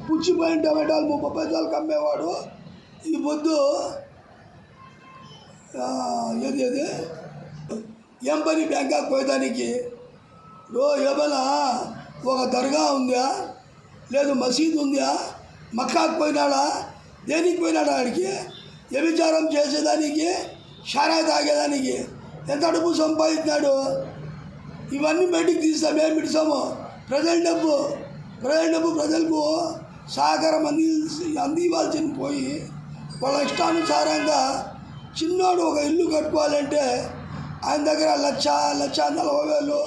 పుచ్చిపోయిన టమాటాలు 30 పైసలకు అమ్మేవాడు ఈ పొద్దు ఏది ఏం పని బ్యాంకాక్ పోయేదానికి ఏమైనా ఒక దర్గా ఉందా, లేదు మసీదు ఉందా, మక్కాకు పోయినాడా, దేనికి పోయినాడా? ఆడికి వ్యభిచారం చేసేదానికి, షారాయి తాగేదానికి ఎంత డబ్బు సంపాదించినాడు? ఇవన్నీ బయటికి తీస్తాం, ఏం పిడిస్తాము? ప్రజల డబ్బు ప్రజలకు సహకారం అందివ్వాల్సిన పోయి వాళ్ళ ఇష్టానుసారంగా చిన్నోడు ఒక ఇల్లు కట్టుకోవాలంటే ఆయన దగ్గర 1,40,000,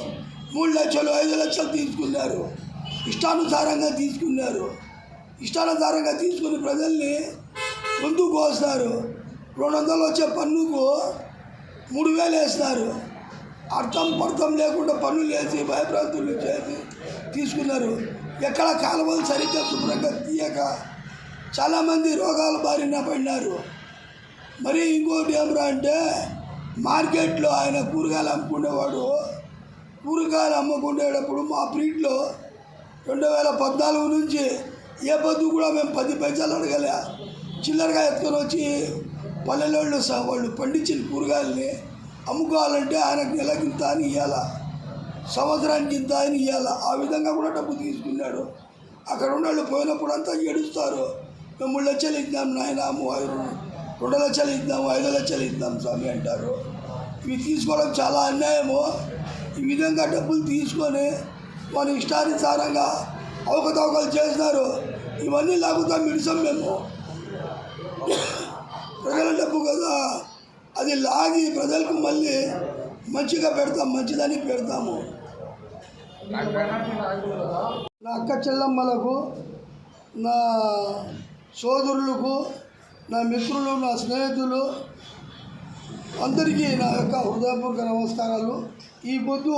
3 లక్షలు, 5 లక్షలు తీసుకున్నారు. ఇష్టానుసారంగా తీసుకుని ప్రజల్ని ముందుకు కోస్తారు. 200 వచ్చే పన్నుకు 3,000 వేస్తారు. అర్థం లేకుండా పన్నులు వేసి భయప్రాంతులు చేసి తీసుకున్నారు. ఎక్కడ కాలువలు సరిగ్గా శుభ్రంగా తీయక చాలామంది రోగాల బారిన పడినారు. మరి ఇంకోటి ఏమరా అంటే మార్కెట్లో ఆయన కూరగాయలు అమ్ముకునేవాడు. కూరగాయలు అమ్ముకునేటప్పుడు మా ప్రీట్లో 2014 నుంచి ఏ పొద్దు కూడా మేము 10 పైసలు అడగలే. చిల్లరగా ఎత్తుకొని వచ్చి పల్లెల్లో వాళ్ళు పండించిన కూరగాయలని అమ్ముకోవాలంటే ఆయనకు నెలకింత అని ఇవ్వాలా, సంవత్సరానికి ఇంత అని ఇవ్వాలా. ఆ విధంగా కూడా డబ్బు తీసుకున్నాడు. అక్కడ ఉన్నవాళ్ళు పోయినప్పుడు అంతా ఏడుస్తారు. మేము 3 లక్షలు ఇద్దాం నాయన, 2 లక్షలు ఇద్దాము, 5 లక్షలు ఇద్దాం స్వామి అంటారు. ఇవి తీసుకోవడం చాలా అన్యాయము. ఈ విధంగా డబ్బులు తీసుకొని మన ఇష్టానుసారంగా అవకతవకలు చేస్తున్నారు. ఇవన్నీ లాగుతాం మిడిసాం మేము. ప్రజల డబ్బు కదా, అది లాగి ప్రజలకు మళ్ళీ మంచిగా పెడతాం, మంచిదానికి పెడతాము. నా అక్క చెల్లమ్మలకు, నా సోదరులకు, నా మిత్రులు, నా స్నేహితులు అందరికీ నా యొక్క హృదయపూర్వక నమస్కారాలు. ఈ పొద్దు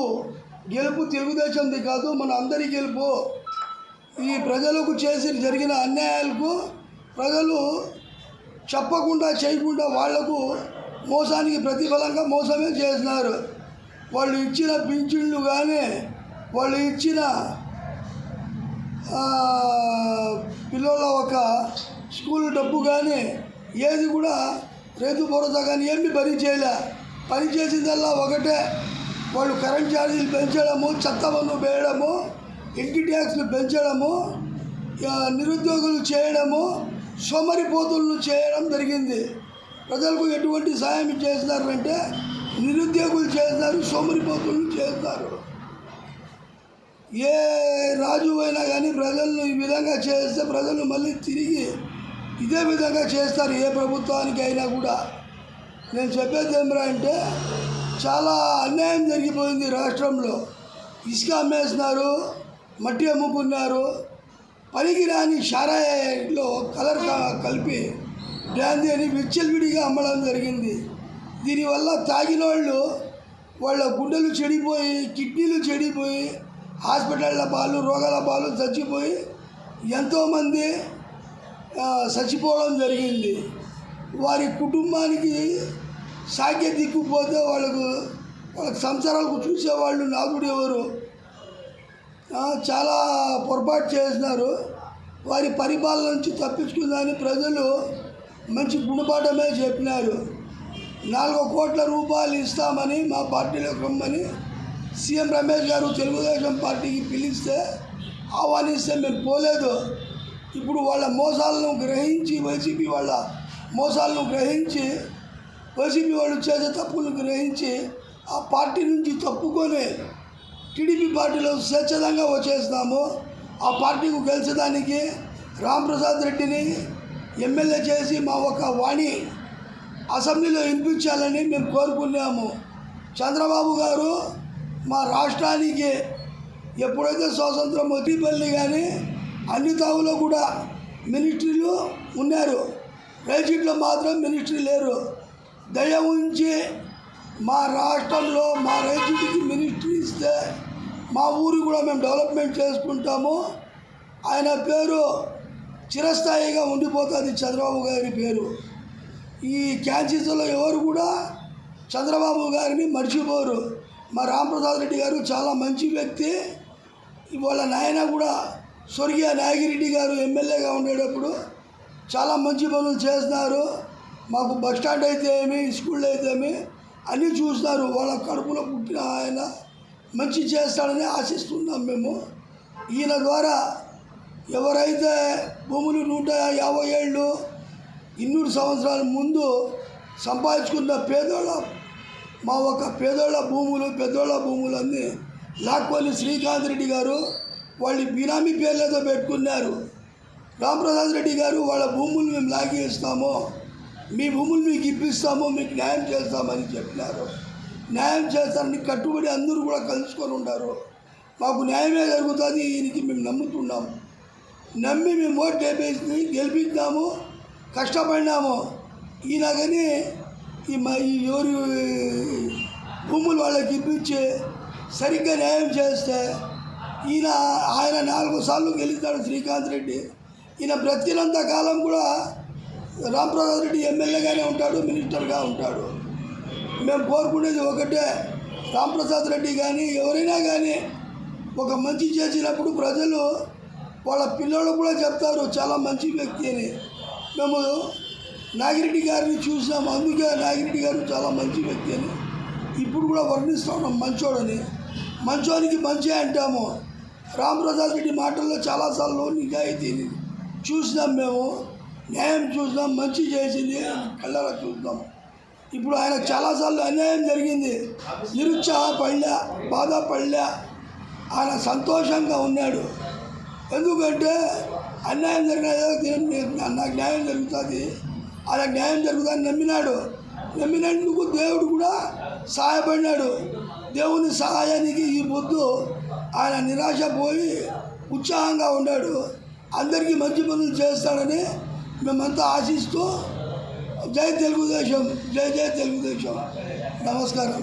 గెలుపు తెలుగుదేశంది కాదు, మన అందరి గెలుపు. ఈ ప్రజలకు జరిగిన అన్యాయాలకు ప్రజలు చెప్పకుండా చేయకుండా వాళ్లకు మోసానికి ప్రతిఫలంగా మోసమే చేసినారు. వాళ్ళు ఇచ్చిన పింఛన్లు కానీ, వాళ్ళు ఇచ్చిన పిల్లల ఒక స్కూల్ డబ్బు కానీ ఏది కూడా రైతు భరోసా కానీ ఏమీ పని చేసిందల్లా ఒకటే. వాళ్ళు కరెంట్ ఛార్జీలు పెంచడము, చెత్త పన్ను వేయడము, ఇంటి ట్యాక్స్లు పెంచడము, నిరుద్యోగులు చేయడము, సోమరిపోతులను చేయడం జరిగింది. ప్రజలకు ఎటువంటి సాయం చేస్తున్నారంటే నిరుద్యోగులు చేస్తున్నారు, సోమరిపోతులను చేస్తారు. ఏ రాజు అయినా కానీ ప్రజలను ఈ విధంగా చేస్తే ప్రజలు మళ్ళీ తిరిగి ఇదే విధంగా చేస్తారు. ఏ ప్రభుత్వానికి అయినా కూడా నేను చెప్పేది ఏమిరా అంటే చాలా అన్యాయం జరిగిపోయింది రాష్ట్రంలో. ఇసుక అమ్మేస్తున్నారు, మట్టి అమ్ముకున్నారు, పనికి రాని షారాయిలో కలర్ కలిపి బ్రాందీ అని విచ్చలవిడిగా అమ్మడం జరిగింది. దీనివల్ల తాగిన వాళ్ళ గుండెలు చెడిపోయి, కిడ్నీలు చెడిపోయి, హాస్పిటళ్ళ పాలు, రోగాల పాలు చచ్చిపోయి ఎంతోమంది చచ్చిపోవడం జరిగింది. వారి కుటుంబానికి సాగే దిక్కుపోతే వాళ్ళకు సంసారాలకు చూసేవాళ్ళు నాదుడు ఎవరు? చాలా పొరపాటు చేసినారు. వారి పరిపాలన నుంచి తప్పించుకుందని ప్రజలు మంచి గుణపాఠమే చెప్పినారు. 4 కోట్ల రూపాయలు ఇస్తామని మా పార్టీలోకి రమ్మని సీఎం రమేష్ గారు తెలుగుదేశం పార్టీకి పిలిస్తే ఆహ్వానిస్తే మేము పోలేదు. ఇప్పుడు వాళ్ళ మోసాలను గ్రహించి, వైసీపీ వాళ్ళ మోసాలను గ్రహించి, వైసీపీ వాళ్ళు చేసే తప్పులను గ్రహించి ఆ పార్టీ నుంచి తప్పుకొని టీడీపీ పార్టీలో స్వేచ్ఛంగా వచ్చేస్తున్నాము. ఆ పార్టీకి గెలిచేదానికి రాంప్రసాద్ రెడ్డిని ఎమ్మెల్యే చేసి మా ఒక వాణి అసెంబ్లీలో వినిపించాలని మేము కోరుకున్నాము. చంద్రబాబు గారు మా రాష్ట్రానికి ఎప్పుడైతే స్వాతంత్రం వచ్చిపల్లి కానీ అన్ని తావులో కూడా మినిస్ట్రీలు ఉన్నారు, రైల్షీట్లో మాత్రం మినిస్ట్రీ లేరు. దయ ఉంచి మా రాష్ట్రంలో మా రైల్షీట్కి మినిస్ట్రీ ఇస్తే మా ఊరు కూడా మేము డెవలప్మెంట్ చేసుకుంటాము. ఆయన పేరు చిరస్థాయిగా ఉండిపోతుంది, చంద్రబాబు గారి పేరు. ఈ క్యాన్సీస్లో ఎవరు కూడా చంద్రబాబు గారిని మర్చిపోరు. మా రాంప్రసాద్ రెడ్డి గారు చాలా మంచి వ్యక్తి. వాళ్ళ నాయన కూడా స్వర్గీయ నాగిరెడ్డి గారు ఎమ్మెల్యేగా ఉండేటప్పుడు చాలా మంచి పనులు చేస్తున్నారు. మాకు బస్ స్టాండ్ అయితే ఏమి, స్కూల్ అయితే ఏమి అన్నీ చూస్తున్నారు. వాళ్ళ కడుపులో పుట్టిన ఆయన మంచి చేస్తాడని ఆశిస్తున్నాం మేము. ఈయన ద్వారా ఎవరైతే భూములు 150 ఏళ్ళు 200 సంవత్సరాల ముందు సంపాదించుకున్న పేదోళ్ళ మా ఒక పేదోళ్ళ భూములు పెద్దోళ్ళ భూములన్నీ లాక్కొని శ్రీకాంత్ రెడ్డి గారు వాళ్ళ బినామీ పేర్లతో పెట్టుకున్నారు. రామప్రసాద్ రెడ్డి గారు వాళ్ళ భూములు మేము లాగేస్తాము, మీ భూములు మీకు ఇప్పిస్తాము, మీకు న్యాయం చేస్తామని చెప్పినారు. న్యాయం చేస్తారని కట్టుబడి అందరూ కూడా కలుసుకొని ఉన్నారు. మాకు న్యాయమే జరుగుతుంది, ఈయనకి మేము నమ్ముతున్నాము. నమ్మి మేము ఓటు గెలిపిద్దాము, కష్టపడినాము. ఈయన కానీ ఈ ఎవరి భూములు వాళ్ళకి ఇప్పించి సరిగ్గా న్యాయం చేస్తే ఆయన 4 సార్లు గెలుస్తాడు శ్రీకాంత్ రెడ్డి. ఈయన బ్రతికినంత కాలం కూడా రామప్రసాద్ రెడ్డి ఎమ్మెల్యేగానే ఉంటాడు, మినిస్టర్గా ఉంటాడు. మేము కోరుకునేది ఒకటే, రామప్రసాద్ రెడ్డి కానీ ఎవరైనా కానీ ఒక మంచి చేసినప్పుడు ప్రజలు వాళ్ళ పిల్లలు కూడా చెప్తారు చాలా మంచి వ్యక్తి అని. మేము నాగిరెడ్డి గారిని చూసినాము, అందుకే నాగిరెడ్డి గారు చాలా మంచి వ్యక్తి అని ఇప్పుడు కూడా వర్ణిస్తున్నాం. మంచోడని, మంచోనికి మంచి అంటాము. రామప్రసాద్ రెడ్డి మాటల్లో చాలాసార్లు నిజాయితీని చూసినాం, మేము న్యాయం చూసినాం, మంచి చేసింది కళ్ళరా చూసినాం. ఇప్పుడు ఆయన చాలాసార్లు అన్యాయం జరిగింది, నిరుత్సాహపడలే, బాధపడలే, ఆయన సంతోషంగా ఉన్నాడు. ఎందుకంటే అన్యాయం జరిగిన నాకు న్యాయం జరుగుతుంది, అలా న్యాయం జరుగుతుందని నమ్మినందుకు దేవుడు కూడా సహాయపడినాడు. దేవుని సహాయానికి ఈ పొద్దు ఆయన నిరాశ పోయి ఉత్సాహంగా ఉన్నాడు. అందరికీ మంచి పనులు చేస్తాడని మేమంతా ఆశిస్తూ జై తెలుగుదేశం, జై జై తెలుగుదేశం. నమస్కారం.